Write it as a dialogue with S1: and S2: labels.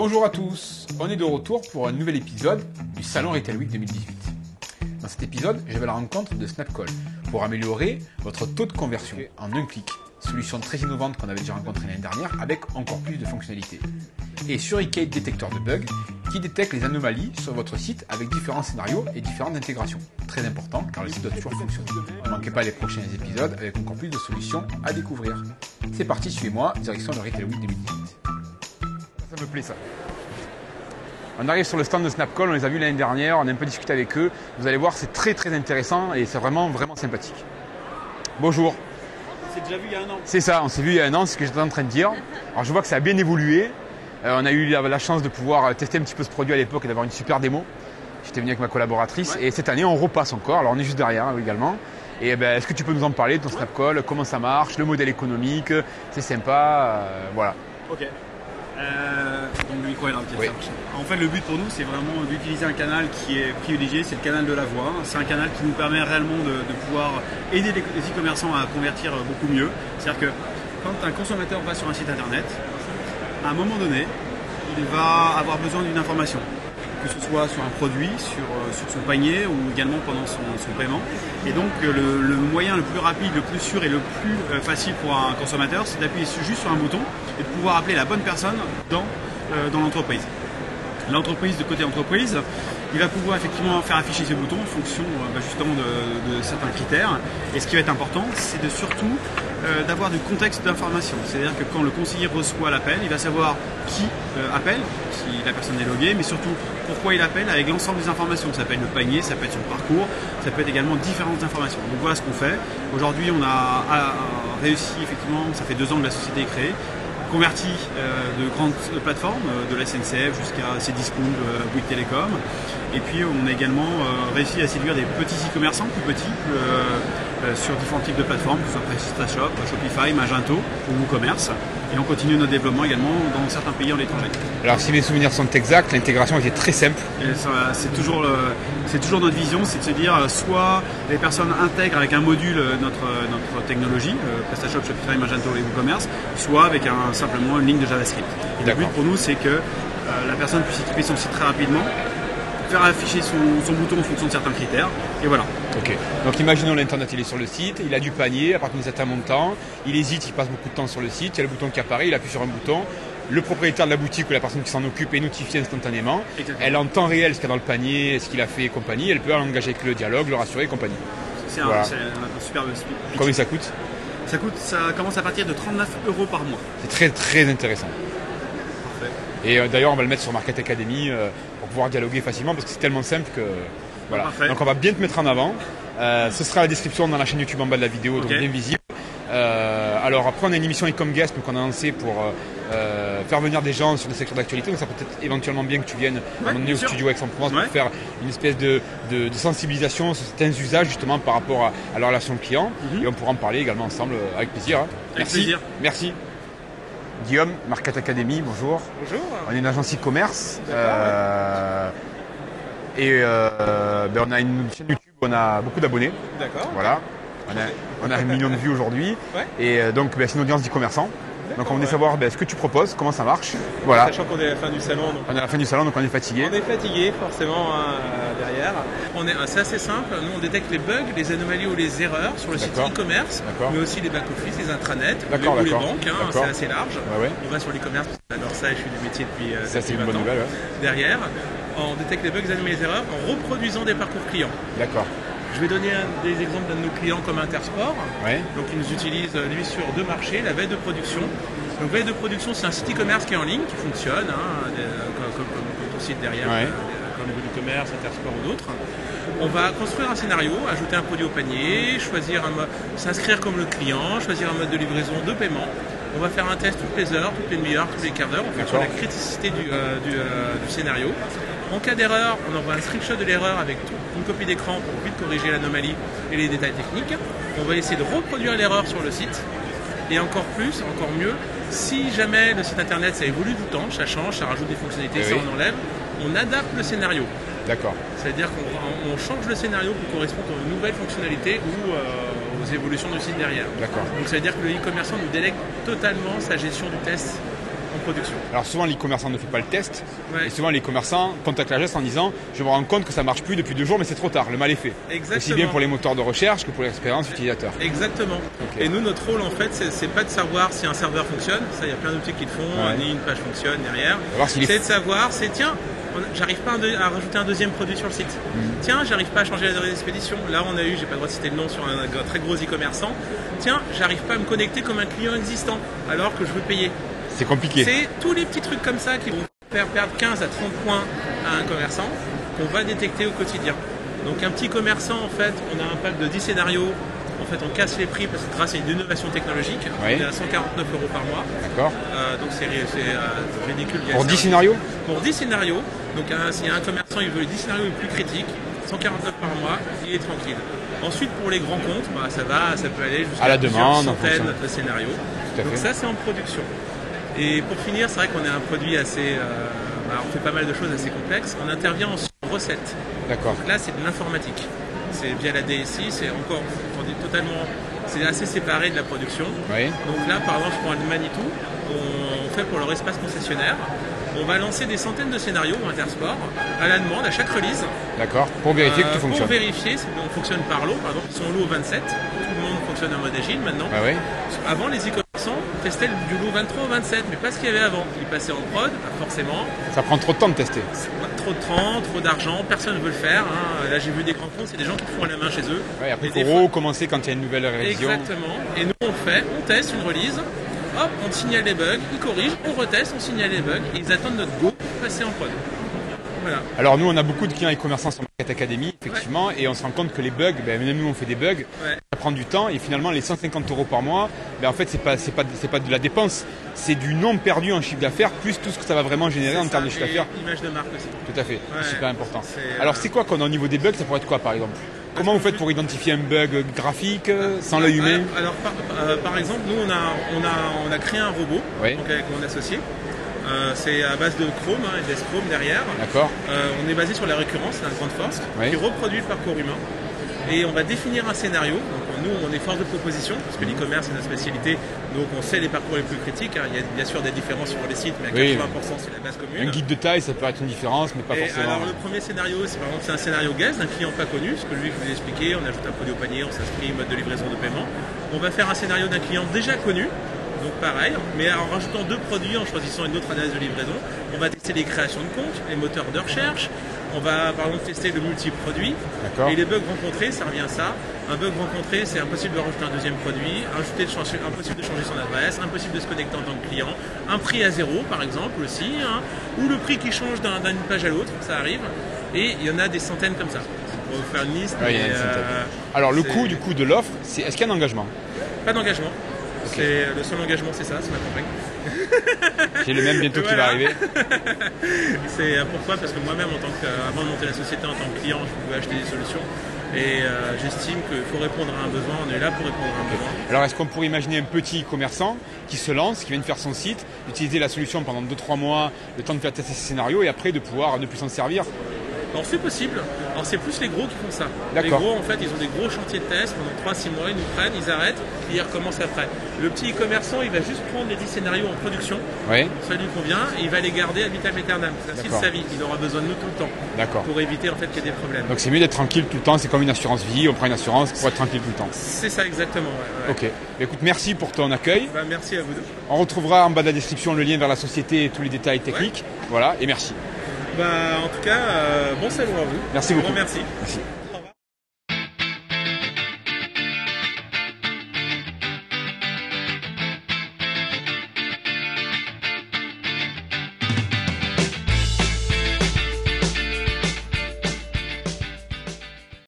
S1: Bonjour à tous, on est de retour pour un nouvel épisode du Salon Retail Week 2018. Dans cet épisode, je vais à la rencontre de Snapcall pour améliorer votre taux de conversion en un clic. Solution très innovante qu'on avait déjà rencontrée l'année dernière avec encore plus de fonctionnalités. Et Suricate détecteur de bugs qui détecte les anomalies sur votre site avec différents scénarios et différentes intégrations. Très important car le site doit toujours fonctionner. Ne manquez pas les prochains épisodes avec encore plus de solutions à découvrir. C'est parti, suivez-moi, direction le Retail Week 2018. Ça me plaît ça. On arrive sur le stand de Snapcall, on les a vus l'année dernière, on a un peu discuté avec eux. Vous allez voir, c'est très intéressant et c'est vraiment sympathique. Bonjour.
S2: On s'est déjà vu il y a un an.
S1: C'est ça, on s'est vu il y a un an, c'est ce que j'étais en train de dire. Alors je vois que ça a bien évolué. On a eu la chance de pouvoir tester un petit peu ce produit à l'époque et d'avoir une super démo. J'étais venu avec ma collaboratrice et cette année on repasse encore. Alors on est juste derrière également. Et est-ce que tu peux nous en parler de ton Snapcall, comment ça marche, le modèle économique, c'est sympa, voilà.
S2: Ok. Donc le micro est là, ok. En fait, le but pour nous, c'est vraiment d'utiliser un canal qui est privilégié, c'est le canal de la voix. C'est un canal qui nous permet réellement de pouvoir aider les e-commerçants à convertir beaucoup mieux. C'est-à-dire que quand un consommateur va sur un site internet, à un moment donné, il va avoir besoin d'une information, que ce soit sur un produit, sur son panier ou également pendant son paiement. Et donc le moyen le plus rapide, le plus sûr et le plus facile pour un consommateur, c'est d'appuyer juste sur un bouton et de pouvoir appeler la bonne personne dans l'entreprise. L'entreprise, de côté entreprise, il va pouvoir effectivement faire afficher ce bouton en fonction justement de certains critères. Et ce qui va être important, c'est de surtout d'avoir du contexte d'information. C'est-à-dire que quand le conseiller reçoit l'appel, il va savoir qui appelle, si la personne est loguée, mais surtout pourquoi il appelle avec l'ensemble des informations. Ça peut être le panier, ça peut être son parcours, ça peut être également différentes informations. Donc voilà ce qu'on fait. Aujourd'hui, on a réussi, effectivement, ça fait 2 ans que la société est créée, converti de grandes plateformes, de la SNCF jusqu'à Cdiscount, Bouygues Télécom. Et puis on a également réussi à séduire des petits e-commerçants plus petits sur différents types de plateformes, que ce soit PrestaShop, Shopify, Magento ou WooCommerce. Et on continue notre développement également dans certains pays en l'étranger.
S1: Alors si mes souvenirs sont exacts, l'intégration était très simple.
S2: C'est toujours notre vision, c'est de se dire soit les personnes intègrent avec un module notre technologie, PrestaShop, Shopify, Magento et WooCommerce, soit avec simplement une ligne de JavaScript. Et le but pour nous, c'est que la personne puisse équiper son site très rapidement, faire afficher son bouton en fonction de certains critères, et voilà.
S1: Ok. Donc imaginons l'internet, il est sur le site, il a du panier à partir d'un certain montant, il hésite, il passe beaucoup de temps sur le site, il y a le bouton qui apparaît, il appuie sur un bouton, le propriétaire de la boutique ou la personne qui s'en occupe est notifiée instantanément. Exactement. Elle en temps réel ce qu'il y a dans le panier, ce qu'il a fait et compagnie, elle peut engager avec le dialogue, le rassurer et compagnie.
S2: C'est un superbe pitch.
S1: Combien ça coûte ?
S2: Ça commence à partir de 39 € par mois.
S1: C'est très intéressant.
S2: Parfait.
S1: Et d'ailleurs on va le mettre sur Market Academy pour pouvoir dialoguer facilement parce que c'est tellement simple que voilà.
S2: Parfait.
S1: Donc on va bien te mettre en avant. Ce sera la description dans la chaîne YouTube en bas de la vidéo, donc bien visible. Alors après on a une émission Ecom Guest qu'on a lancée pour faire venir des gens sur des secteurs d'actualité. Donc ça peut être éventuellement bien que tu viennes à un moment donné au studio Aix-en-Provence pour faire une espèce de sensibilisation sur certains usages justement par rapport à la relation client. Et on pourra en parler également ensemble avec plaisir. Hein.
S2: Avec plaisir.
S1: Merci. Guillaume, Market Academy, bonjour.
S2: Bonjour. On
S1: est une agence e-commerce on a une chaîne YouTube où on a beaucoup d'abonnés.
S2: D'accord.
S1: Voilà. On a 1 million de vues aujourd'hui.
S2: Ouais.
S1: Et donc c'est une audience d'e-commerçants. Donc on voulait savoir ce que tu proposes, comment ça marche. Voilà.
S2: Sachant qu'on est à la fin du salon.
S1: On est à la fin du salon, donc on est fatigué.
S2: On est fatigué forcément derrière. C'est assez simple. Nous on détecte les bugs, les anomalies ou les erreurs sur le site e-commerce, mais aussi les back-office, les intranets, ou les banques. C'est assez large.
S1: Ouais.
S2: On va sur l'e-commerce, j'adore ça et je suis du métier depuis
S1: ça c'est une bonne nouvelle. Ouais.
S2: Derrière, on détecte les bugs, les anomalies et les erreurs en reproduisant des parcours clients.
S1: D'accord.
S2: Je vais donner des exemples d'un de nos clients comme Intersport.
S1: Ouais.
S2: Donc ils nous utilisent lui sur 2 marchés, la veille de production. Donc veille de production, c'est un site e-commerce qui est en ligne, qui fonctionne, comme ton site derrière, comme e-commerce, Intersport ou d'autres. On va construire un scénario, ajouter un produit au panier, choisir un mode, s'inscrire comme le client, choisir un mode de livraison, de paiement. On va faire un test toutes les heures, toutes les demi-heures, tous les quarts d'heure, en fonction de la criticité du scénario. En cas d'erreur, on envoie un screenshot de l'erreur avec une copie d'écran pour vite corriger l'anomalie et les détails techniques. On va essayer de reproduire l'erreur sur le site. Et encore plus, encore mieux, si jamais le site internet ça évolue tout le temps, ça change, ça rajoute des fonctionnalités, ça on enlève, on adapte le scénario.
S1: D'accord.
S2: C'est-à-dire qu'on change le scénario pour correspondre aux nouvelles fonctionnalités ou aux évolutions du site derrière.
S1: D'accord.
S2: Donc ça veut dire que le e-commerçant nous délègue totalement sa gestion du test en production.
S1: Alors souvent, l'e-commerçant ne fait pas le test.
S2: Ouais.
S1: Et souvent, les commerçants contactent l'agence en disant « Je me rends compte que ça marche plus depuis 2 jours, mais c'est trop tard, le mal est fait. »
S2: Exactement.
S1: Aussi bien pour les moteurs de recherche que pour l'expérience utilisateur.
S2: Exactement.
S1: Ok.
S2: Et nous, notre rôle, en fait, c'est pas de savoir si un serveur fonctionne. Ça, il y a plein d'outils qui le font,
S1: Ouais.
S2: ni une page fonctionne, ni rien.
S1: Voir s'il est-
S2: C'est de savoir, tiens, j'arrive pas à rajouter un deuxième produit sur le site. Tiens, j'arrive pas à changer l'adresse d'expédition. Là, on a eu, j'ai pas le droit de citer le nom, sur un très gros e-commerçant. Tiens, j'arrive pas à me connecter comme un client existant, alors que je veux payer.
S1: C'est compliqué.
S2: C'est tous les petits trucs comme ça qui vont faire perdre 15 à 30 points à un commerçant qu'on va détecter au quotidien. Donc un petit commerçant, en fait, on a un pack de 10 scénarios. En fait, on casse les prix parce que grâce à une innovation technologique,
S1: Oui.
S2: on est à 149 € par mois.
S1: D'accord.
S2: Donc c'est ridicule.
S1: Pour 10 scénarios?
S2: Pour 10 scénarios. Donc s'il y a un commerçant, il veut les 10 scénarios les plus critiques, 149 par mois, il est tranquille. Ensuite, pour les grands comptes, bah, ça peut aller jusqu'à
S1: À la
S2: plusieurs
S1: demande, en
S2: centaines
S1: fonction.
S2: de scénarios.
S1: Tout à
S2: Donc
S1: fait.
S2: ça, c'est en production. Et pour finir, c'est vrai qu'on est un produit assez... on fait pas mal de choses assez complexes. On intervient en recette.
S1: D'accord.
S2: Donc là, c'est de l'informatique. C'est via la DSI, c'est encore totalement... C'est assez séparé de la production.
S1: Oui.
S2: Donc là, par exemple, pour un Manitou, on fait pour leur espace concessionnaire, on va lancer des centaines de scénarios intersport à la demande, à chaque release.
S1: D'accord. Pour vérifier que tout
S2: Pour
S1: fonctionne.
S2: vérifier, on fonctionne par lot. Par exemple, ils sont lot au 27. Tout le monde fonctionne en mode agile maintenant.
S1: Ah oui.
S2: Avant, les e-commerçants testaient du lot 23 au 27, mais pas ce qu'il y avait avant. Ils passaient en prod, pas forcément.
S1: Ça prend trop de temps de tester.
S2: Trop de temps, trop d'argent, personne ne veut le faire. Hein. Là, j'ai vu des grands comptes, c'est des gens qui le font à la main chez eux.
S1: Ouais, après,
S2: Et
S1: il
S2: des
S1: faut recommencer quand il y a une nouvelle révision.
S2: Exactement. Et nous, on teste une release. Hop, on signale les bugs, ils corrigent, on reteste, on signale les bugs, et ils attendent notre go pour passer en prod. Voilà.
S1: Alors nous, on a beaucoup de clients e-commerçants sur Market Academy, effectivement, et on se rend compte que les bugs, même nous on fait des bugs, ça prend du temps, et finalement les 150 € par mois, en fait c'est pas de la dépense, c'est du nombre perdu en chiffre d'affaires, plus tout ce que ça va vraiment générer en termes de chiffre d'affaires.
S2: Image de marque aussi.
S1: Tout à fait, c'est super important.
S2: c'est,
S1: Alors c'est quoi qu'on a au niveau des bugs, ça pourrait être quoi par exemple? Comment vous faites pour identifier un bug graphique, sans l'œil humain?
S2: Alors par exemple, nous on a créé un robot,
S1: Oui.
S2: donc avec mon associé. C'est à base de Chrome et d'S-Chrome derrière.
S1: D'accord.
S2: On est basé sur la récurrence, c'est notre grande force,
S1: Oui.
S2: qui reproduit le parcours humain. Et on va définir un scénario. Donc, nous, on est force de proposition, parce que l'e-commerce, c'est notre spécialité. Donc, on sait les parcours les plus critiques. Hein. Il y a bien sûr des différences sur les sites, mais à 80%, c'est la base commune.
S1: Un guide de taille, ça peut être une différence, mais pas
S2: Et
S1: forcément.
S2: alors, le premier scénario, c'est par exemple c'est un scénario guest d'un client pas connu, ce que lui je vous ai expliqué. On ajoute un produit au panier, on s'inscrit, mode de livraison de paiement. On va faire un scénario d'un client déjà connu. Donc pareil, mais en rajoutant 2 produits, en choisissant une autre adresse de livraison, on va tester les créations de comptes, les moteurs de recherche, on va par exemple tester le multi-produit,
S1: D'accord.
S2: et les bugs rencontrés, ça revient à ça. Un bug rencontré, c'est impossible de rajouter un deuxième produit, impossible de changer son adresse, impossible de se connecter en tant que client, un prix à 0 par exemple aussi, hein, ou le prix qui change d'une page à l'autre, ça arrive, et il y en a des centaines comme ça. On va vous faire une liste.
S1: Ouais, il y en a une centaine. Alors le coût du coup de l'offre, est-ce qu'il y a un engagement?
S2: Pas d'engagement. C'est le seul engagement, c'est ça, c'est ma campagne.
S1: J'ai le même bientôt qui va arriver.
S2: C'est pourquoi? Parce que moi-même, avant de monter la société en tant que client, je pouvais acheter des solutions. Et j'estime qu'il faut répondre à un besoin, on est là pour répondre à un besoin.
S1: Alors est-ce qu'on pourrait imaginer un petit commerçant qui se lance, qui vient de faire son site, utiliser la solution pendant 2-3 mois, le temps de faire tester ses scénarios et après de pouvoir ne plus s'en servir?
S2: Alors c'est possible. Alors c'est plus les gros qui font ça. Les
S1: D'accord.
S2: gros en fait ils ont des gros chantiers de test pendant 3-6 mois, ils nous prennent, ils arrêtent, et ils recommencent après. Le petit e-commerçant il va juste prendre les 10 scénarios en production,
S1: Oui.
S2: ça lui convient, et il va les garder à vitam aeternam. C'est ainsi de
S1: D'accord.
S2: sa vie, il aura besoin de nous tout le temps.
S1: D'accord.
S2: Pour éviter en fait qu'il y ait des problèmes.
S1: Donc c'est mieux d'être tranquille tout le temps, c'est comme une assurance vie, on prend une assurance pour être tranquille tout le temps.
S2: C'est ça exactement. Ouais.
S1: Ok. Écoute, merci pour ton accueil.
S2: Bah, merci à vous deux.
S1: On retrouvera en bas de la description le lien vers la société et tous les détails techniques. Voilà, et merci.
S2: Bah, en tout cas, bon salon à vous.
S1: Merci
S2: Un
S1: beaucoup.
S2: grand merci.
S1: Merci.